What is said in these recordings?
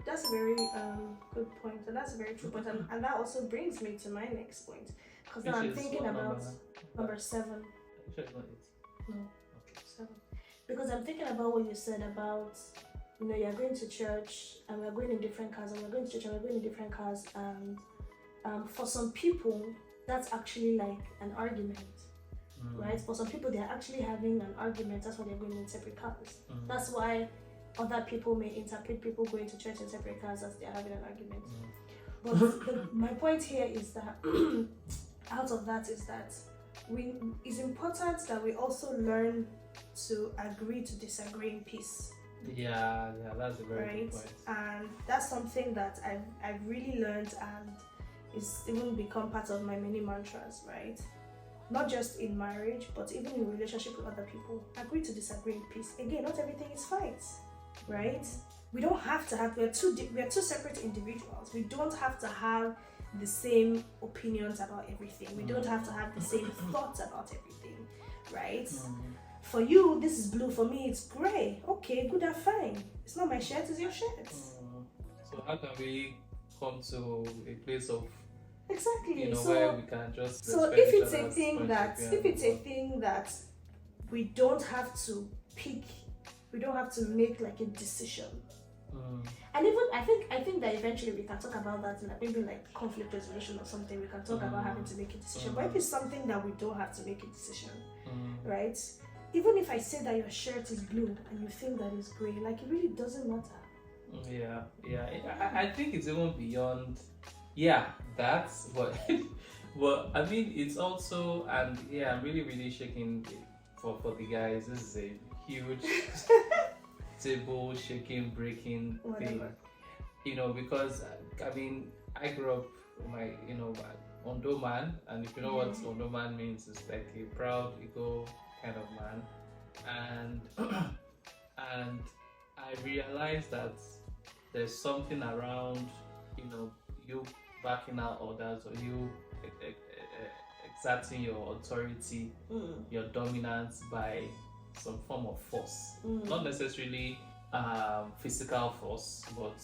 that's a very good point, and that's a very true point, and that also brings me to my next point, because now Which I'm is thinking what about number 7. Sure, it's not it. No, Okay. 7. Because I'm thinking about what you said about, you're going to church and we're going in different cars, and we're going to church and we're going in different cars, and for some people that's actually like an argument, right? For some people they're actually having an argument. That's why they're going in separate cars. That's why other people may interpret people going to church in separate cars as they're having an argument. But my point here is that out of that is that it's important that we also learn to agree to disagree in peace. Yeah, that's a very good point. And that's something that I've really learned, and it's even become part of my many mantras, right? Not just in marriage, but even in relationship with other people. Agree to disagree in peace. Again, not everything is fight, right? We don't have to have, we're two separate individuals. We don't have to have the same opinions about everything. We don't have to have the same thoughts about everything, right? For you, this is blue. For me, it's gray. Okay, good and fine. It's not my shirt, it's your shirt. So how can we come to a place of exactly where we can just so if it's a thing that we don't have to pick, we don't have to make like a decision. And even I think that eventually we can talk about that in maybe like conflict resolution or something. We can talk about having to make a decision. But if it's something that we don't have to make a decision, right? Even if I say that your shirt is blue and you think that it's gray, like it really doesn't matter. Yeah. I think it's even beyond. That's what. But I mean, it's also, and I'm really shaking for the guys. This is a huge table shaking, breaking thing. Because I mean, I grew up Ondo man, and if you know what Ondo man means, it's like a proud ego kind of man, and I realized that there's something around you backing out others, or you exerting your authority, your dominance by some form of force, not necessarily physical force, but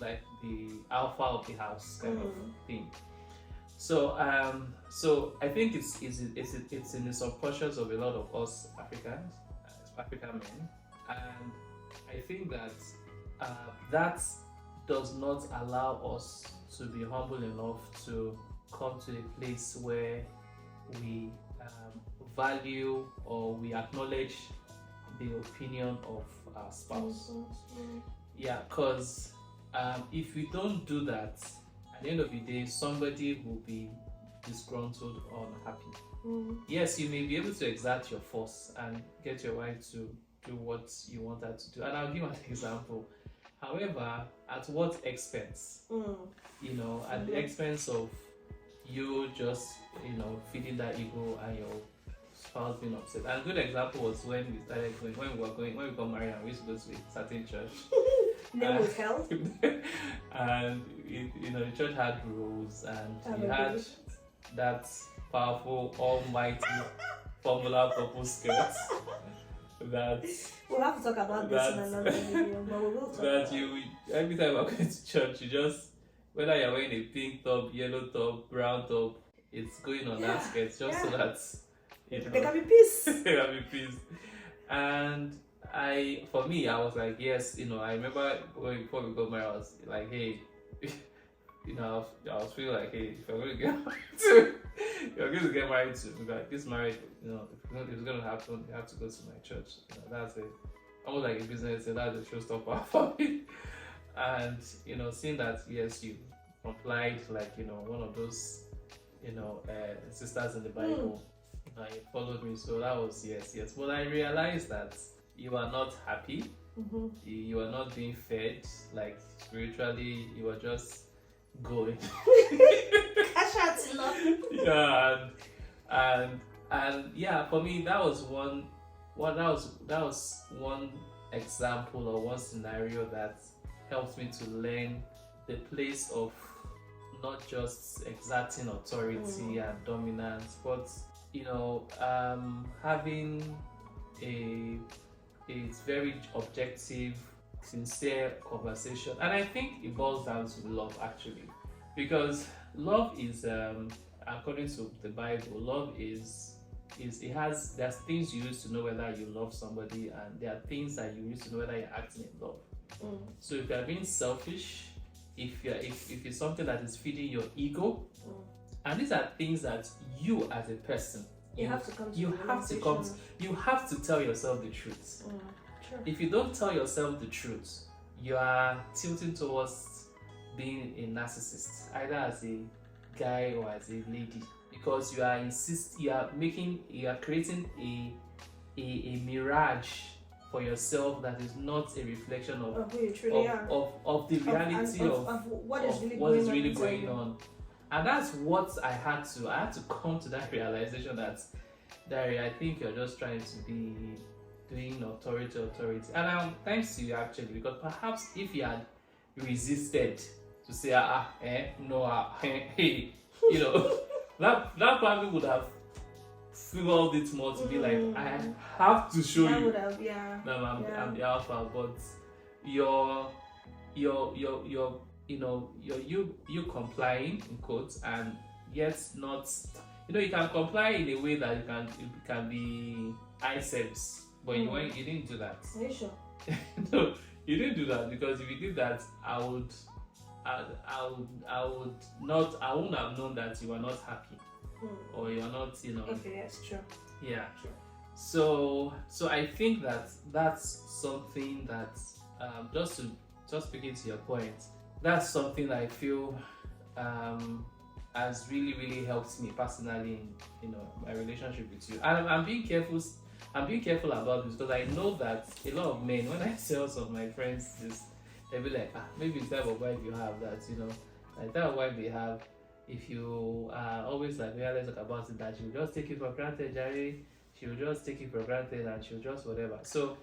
like the alpha of the house kind of thing. So I think it's in the subconscious of a lot of us African men, and I think that that does not allow us to be humble enough to come to a place where we value or we acknowledge the opinion of our spouse. Because if we don't do that, at the end of the day, somebody will be disgruntled or unhappy. Yes, you may be able to exert your force and get your wife to do what you want her to do. And I'll give an example. However, at what expense? At the expense of you just, feeding that ego and your spouse being upset. And a good example was when we got married and we used to go to a certain church. Name was held. And the church had rules, and you had that powerful, almighty formula purple skirt that we'll have to talk about this in another video, but we will talk about you every time I go to church, you just, whether you're wearing a pink top, yellow top, brown top, it's going on that skirt just so that there can be peace. There can be peace. And I was like, yes, I remember before we got married, I was like, hey, I was feeling like, hey, if you're going to get married to, like this marriage, if it's going to happen, you have to go to my church. That's it. Almost like a business, and that's a showstopper for me. And seeing that, yes, you complied, like one of those sisters in the Bible, you followed me, so that was yes. But I realized that you are not happy. You are not being fed, like spiritually. You are just going. Cash out love. And for me, that was one. That was one example or one scenario that helped me to learn the place of not just exerting authority and dominance, but having a very objective sincere conversation. And I think it boils down to love, actually, because love is, according to the Bible, love is there's things you use to know whether you love somebody, and there are things that you use to know whether you're acting in love. So if you're being selfish, if it's something that is feeding your ego, and these are things that you as a person, you have to tell yourself the truth. Sure. If you don't tell yourself the truth, you are tilting towards being a narcissist, either as a guy or as a lady, because you are creating a mirage for yourself that is not a reflection of who you truly are, of the reality of what is really going on. And that's what I had to come to that realization that, Dari, I think you're just trying to be doing authority. And thanks to you, actually, because perhaps if you had resisted to say, hey, you know, that probably would have fueled it more to be like, I have to show you that I'm the alpha. But you're complying in quotes, and yet not, you can comply in a way that it can be ISEPs, but you didn't do that. Are you sure? No, you didn't do that, because if you did that, I wouldn't have known that you are not happy, or you're not, Okay, that's true. Yeah. True. So I think that's something that, just speaking to your point, that's something that I feel has really, really helped me personally in my relationship with you. And I'm being careful about this, because I know that a lot of men, when I tell some of my friends this, they'll be like, maybe it's the type of wife you have, that like the type of wife they have, if you are always like, let's talk about it, that she'll just take it for granted, Jerry. She'll just take it for granted, and she'll just whatever. So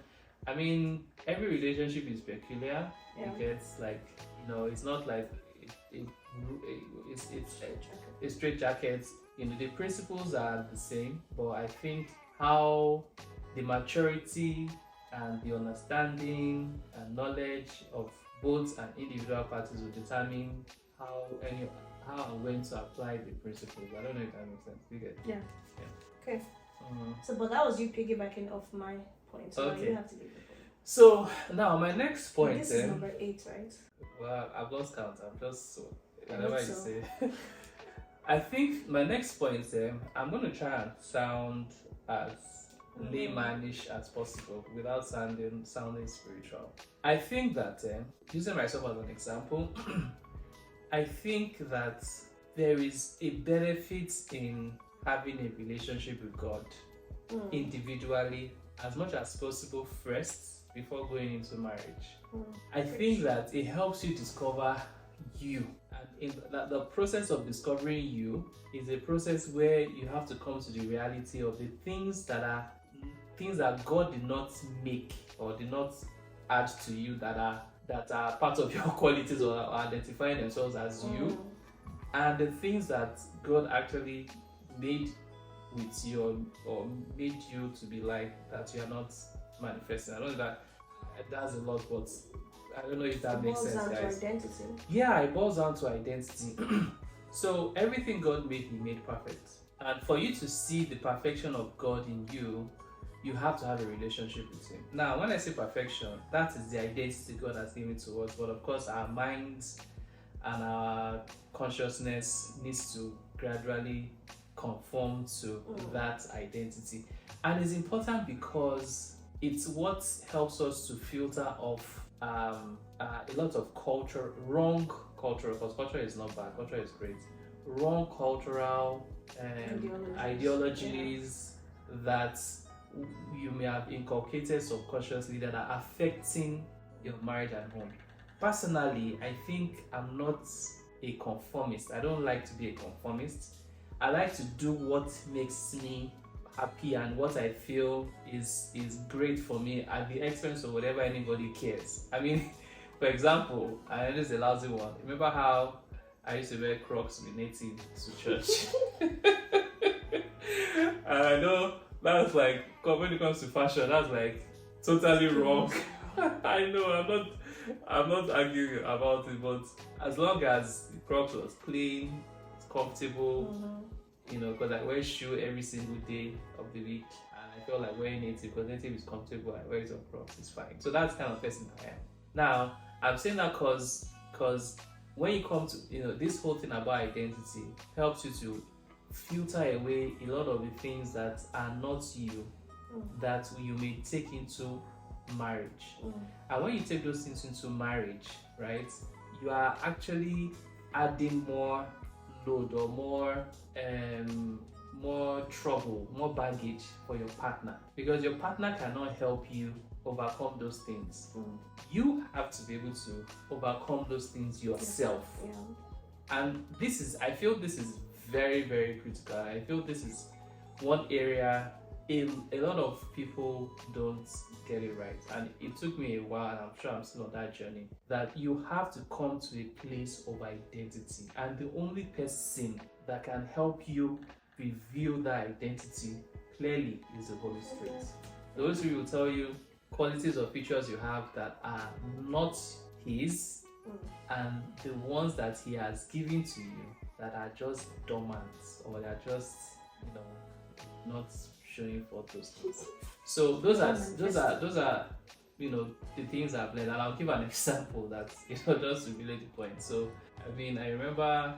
I mean, every relationship is peculiar. Yeah. It's like, it's not like it's a straight jacket. The principles are the same, but I think how the maturity and the understanding and knowledge of both an individual parties will determine how and when to apply the principles. I don't know if that makes sense. You get? Yeah. Okay. So, but that was you piggybacking off my point. So Okay. you have to give the point. So now my next point. This is number 8, right? Well, I've lost count. I'm just I whatever think you so. say. I think my next point, I'm going to try and sound as laymanish as possible without sounding spiritual. I think that, using myself as an example, I think that there is a benefit in having a relationship with God individually as much as possible first before going into marriage. I think that it helps you discover you, and the process of discovering you is a process where you have to come to the reality of the things that God did not make or did not add to you, that are part of your qualities or are identifying themselves as you, and the things that God actually made with you or made you to be like that you are not manifesting. I don't know that that's a lot, but I don't know if that makes sense, guys. It boils down to identity. Yeah, it boils down to identity. So everything God made, He made perfect. And for you to see the perfection of God in you, you have to have a relationship with Him. Now, when I say perfection, that is the identity God has given to us. But of course, our minds and our consciousness needs to gradually conform to that identity. And it's important because it's what helps us to filter off a lot of wrong culture, because culture is not bad, culture is great. Wrong cultural ideologies that you may have inculcated subconsciously that are affecting your marriage at home. Personally, I think I'm not a conformist. I don't like to be a conformist. I like to do what makes me happy and what I feel is great for me at the expense of whatever anybody cares. I mean, for example, I know this is a lousy one. Remember how I used to wear Crocs with native to church? And I know that's like, when it comes to fashion, that's like totally wrong. I know, I'm not arguing about it, but as long as the crops was clean, it's comfortable, because I wear shoe every single day of the week, and I feel like wearing native because native is comfortable. I wear it on crops, it's fine. So that's the kind of person I am. Now, I'm saying that because when you come to this whole thing about identity helps you to filter away a lot of the things that are not you, that you may take into marriage. And when you take those things into marriage, right, you are actually adding more load or more trouble, more baggage for your partner, because your partner cannot help you overcome those things. You have to be able to overcome those things yourself. And I feel this is very, very critical. I feel this is one area a lot of people don't get it right, and it took me a while, and I'm sure I'm still on that journey, that you have to come to a place of identity, and the only person that can help you reveal that identity clearly is the Holy Spirit. The Holy Spirit will tell you qualities or features you have that are not His, and the ones that He has given to you that are just dormant, or they are just not showing forth those things. So those are the things I've learned, and I'll give an example that just to relate the point. So I remember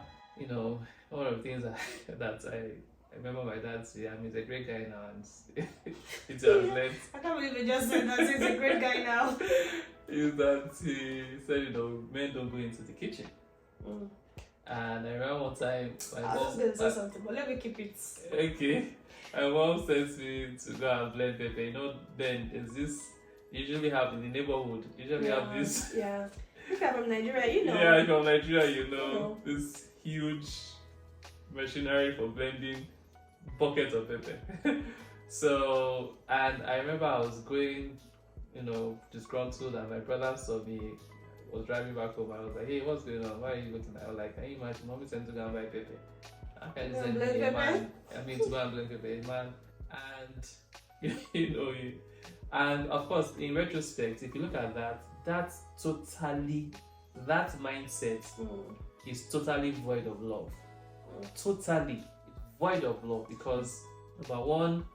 one of the things that I remember my dad saying, he's a great guy now, and it's learned. I can't believe you just said that. He's a great guy now. Is that he said men don't go into the kitchen. And I remember one time I was going to say something, but let me keep it. Okay. My mom sent me to go and blend pepper. Then is this usually have in the neighborhood? Have this. Yeah. If you're from Nigeria, Yeah, from Nigeria, this huge machinery for blending buckets of pepper. So, and I remember I was going, disgruntled, and my brother saw me. Was driving back home. I was like, "Hey, what's going on? Why are you looking at?" I was like, "Can you imagine? Mommy sent to go and buy pepper. How can you send me a man? To go and blend pepper, a man." And and of course, in retrospect, if you look at that, that mindset is totally void of love. Totally void of love, because number one,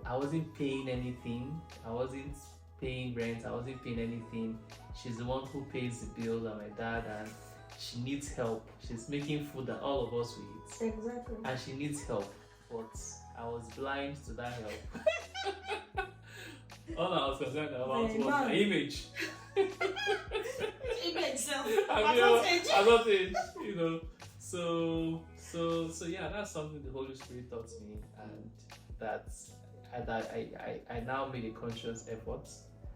I wasn't paying anything. I wasn't paying rent. I wasn't paying anything. She's the one who pays the bills, and my dad, and she needs help. She's making food that all of us will eat. Exactly. And she needs help, but I was blind to that help. All I was concerned about was my image. Image self. Advantage, So yeah, that's something the Holy Spirit taught me, and that I now made a conscious effort.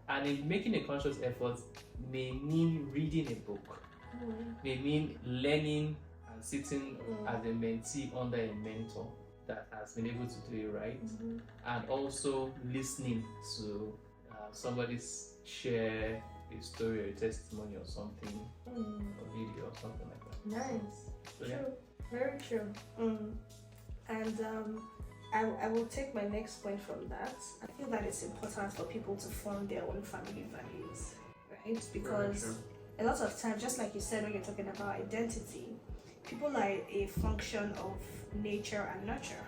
And in making a conscious effort may mean reading a book, may mean learning and sitting as a mentee under a mentor that has been able to do it right, and also listening to somebody share a story or a testimony or something, or video or something like that. Nice. So, true. Yeah. Very true. And I will take my next point from that. I feel that it's important for people to form their own family values, right? Because a lot of times, just like you said when you're talking about identity, people are a function of nature and nurture,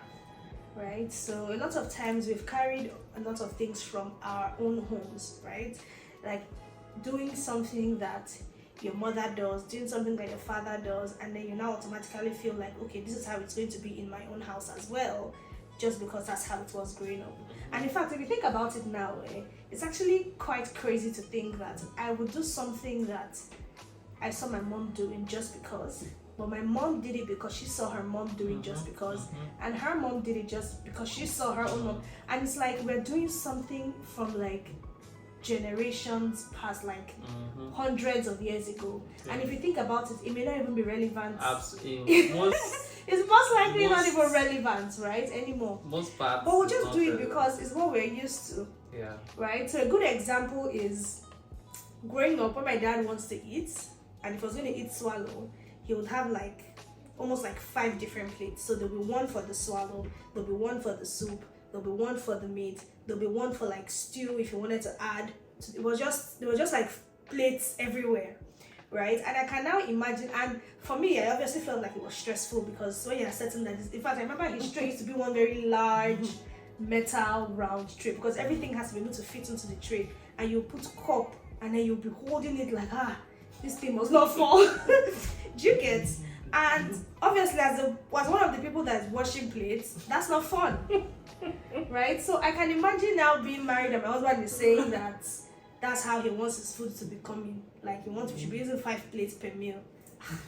right? So a lot of times we've carried a lot of things from our own homes, right? Like doing something that your mother does, doing something that your father does, and then you now automatically feel like, okay, this is how it's going to be in my own house as well, just because that's how it was growing up. And in fact, if you think about it now, it's actually quite crazy to think that I would do something that I saw my mom doing just because, but my mom did it because she saw her mom doing just because, and her mom did it just because she saw her own mom. And it's like we're doing something from like generations past, like hundreds of years ago. And if you think about it, it may not even be relevant. Absolutely. It's most likely not even relevant, right, anymore. Most parts. But we'll just do it because it's what we're used to. Yeah. Right? So a good example is growing up, when my dad wants to eat, and if he was going to eat swallow, he would have like almost like 5 different plates. So there'll be one for the swallow, there'll be one for the soup, there'll be one for the meat, there'll be one for like stew if you wanted to add It was just there was just like plates everywhere, right? And I can now imagine. And for me, I obviously felt like it was stressful because when you're setting that, in fact, I remember his tray used to be one very large metal round tray because everything has to be able to fit into the tray, and you put cup and then you'll be holding it like this thing must not fall. Do you get? And obviously, as one of the people that's washing plates, that's not fun, right? So I can imagine now being married and my husband is saying that that's how he wants his food to be coming. Like he should be using 5 plates per meal.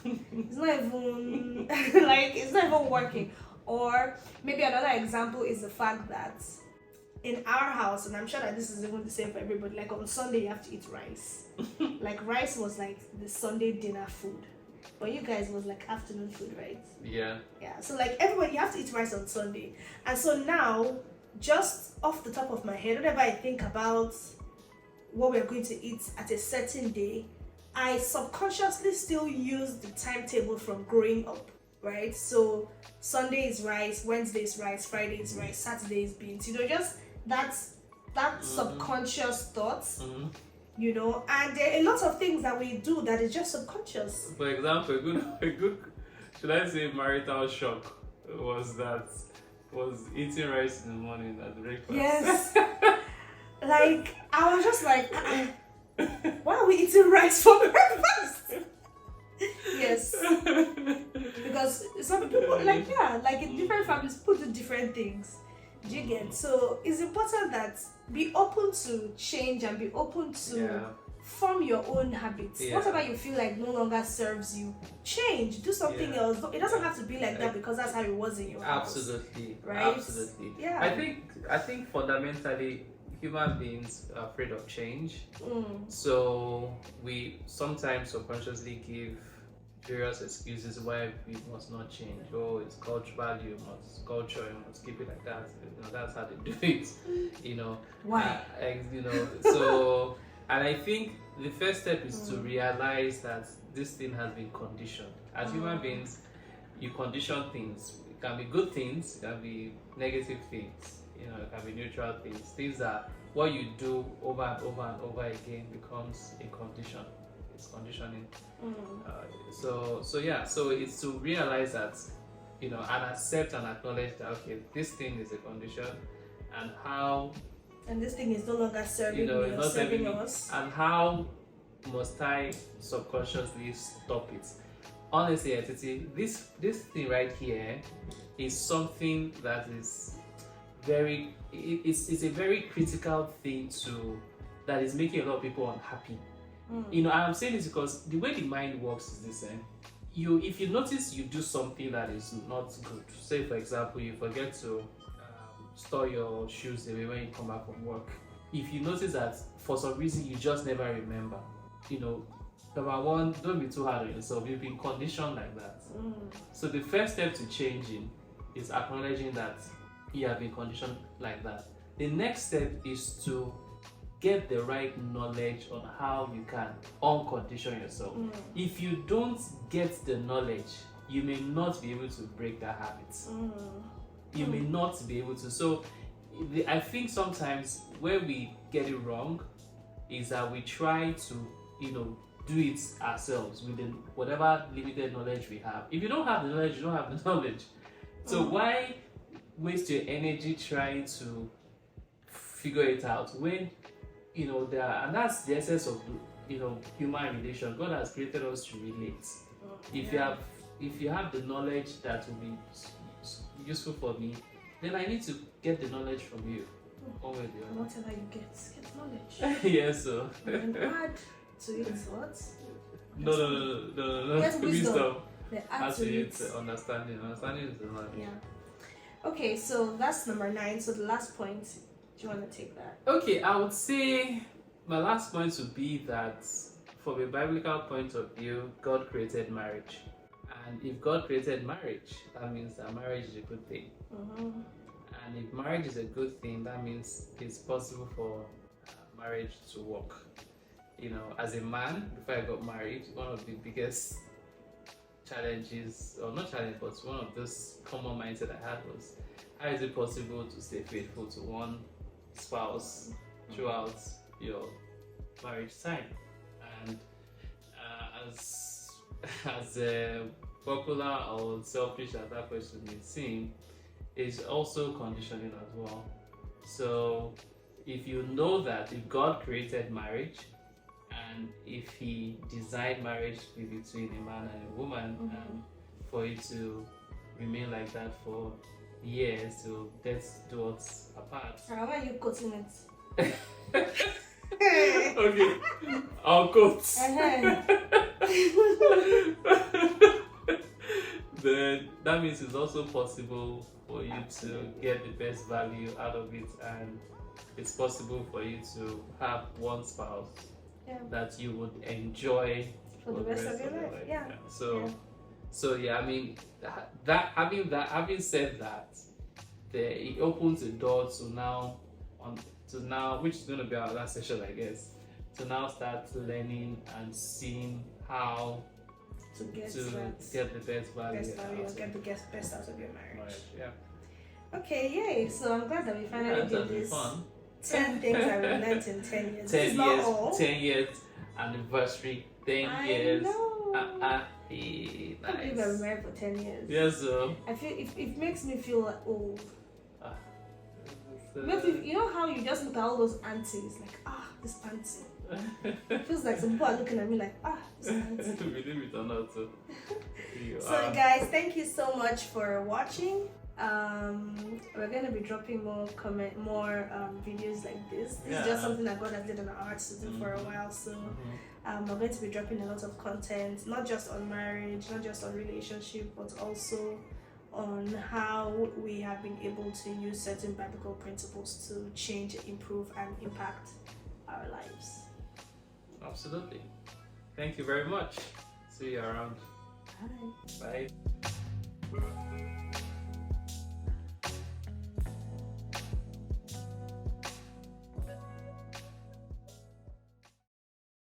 It's not even it's not even working. Or maybe another example is the fact that in our house, and I'm sure that this is even the same for everybody, like on Sunday you have to eat rice. Like rice was like the Sunday dinner food. But you guys was like afternoon food, right? Yeah. Yeah. So like everybody, you have to eat rice on Sunday. And so now, just off the top of my head, whenever I think about what we're going to eat at a certain day, I subconsciously still use the timetable from growing up, right? So Sunday is rice, Wednesday is rice, Friday is rice, Saturday is beans. Just that subconscious thoughts. And there are a lot of things that we do that is just subconscious. For example, a good should I say marital shock was eating rice in the morning at breakfast. Yes. Like I was just like, why are we eating rice for breakfast? Yes. Because some people like in different families people do different things. Do you get? So it's important that be open to change and be open to form your own habits. Whatever you feel like no longer serves you, change, do something else. It doesn't have to be like that because that's how it was in your house. Absolutely. Right? Absolutely. Yeah. I think fundamentally human beings are afraid of change. So we sometimes subconsciously give various excuses why we must not change. Oh, it's culture, you must keep it like that. That's how they do it. Why? So, and I think the first step is to realize that this thing has been conditioned. As human beings, you condition things. It can be good things, it can be negative things. It can be neutral things. Things that what you do over and over and over again becomes a condition. It's conditioning. So it's to realize that, and accept and acknowledge that this thing is a condition, and this thing is no longer serving me or serving us. And how must I subconsciously stop it? Honestly, Titi, this thing right here is something that is it's a very critical thing that is making a lot of people unhappy. I'm saying this because the way the mind works is this. If you notice you do something that is not good, say for example you forget to store your shoes away when you come back from work. If you notice that for some reason you just never remember, number one, don't be too hard on yourself. You've been conditioned like that. So the first step to changing is acknowledging that you have been conditioned like that. The next step is to get the right knowledge on how you can uncondition yourself. If you don't get the knowledge, you may not be able to break that habit. You may not be able to. So I think sometimes where we get it wrong is that we try to, do it ourselves with whatever limited knowledge we have. If you don't have the knowledge, you don't have the knowledge. So why waste your energy trying to figure it out when and that's the essence of human relation. God has created us to relate. If you have the knowledge that will be useful for me, then I need to get the knowledge from you. Whatever you get knowledge. Yes, so. And add to it what? No. Get wisdom. Add to it understanding. Understanding is the knowledge. Yeah. Okay, so that's number 9. So the last point, do you want to take that? Okay, I would say my last point would be that from a biblical point of view, God created marriage. And if God created marriage, that means that marriage is a good thing. And if marriage is a good thing, that means it's possible for marriage to work. As a man, before I got married, one of the biggest challenges, or not challenge, but one of those common mindset I had was, how is it possible to stay faithful to one spouse throughout your marriage sign. And as as popular or selfish as that question may seem, is also conditioning as well. So if you know that if God created marriage and if He designed marriage to be between a man and a woman, and for it to remain like that for years till death do us apart. How are you quoting it? Okay, I'll quote. Then that means it's also possible for you to get the best value out of it, and it's possible for you to have one spouse that you would enjoy for the rest of your life. Yeah. So yeah, I mean having said that, it opens the door to now, which is going to be our last session, I guess, to now start learning and seeing how to get the best value, or get the best out of your marriage. Yeah. Okay, yay! So I'm glad that we finally did this. Fun. 10 things I learned in 10 years. 10 years anniversary. 10 years. Know. Nice. I can't believe I've been married for 10 years. Yes, sir. I feel it makes me feel like old. You know how you just look at all those aunties like, this auntie. It feels like some people are looking at me like, this auntie. Believe it or not. So guys, thank you so much for watching. We're going to be dropping more videos like this. This is just something that God has did in our hearts to do for a while. So we're going to be dropping a lot of content, not just on marriage, not just on relationship, but also on how we have been able to use certain biblical principles to change, improve, and impact our lives. Absolutely. Thank you very much. See you around. Bye. Bye.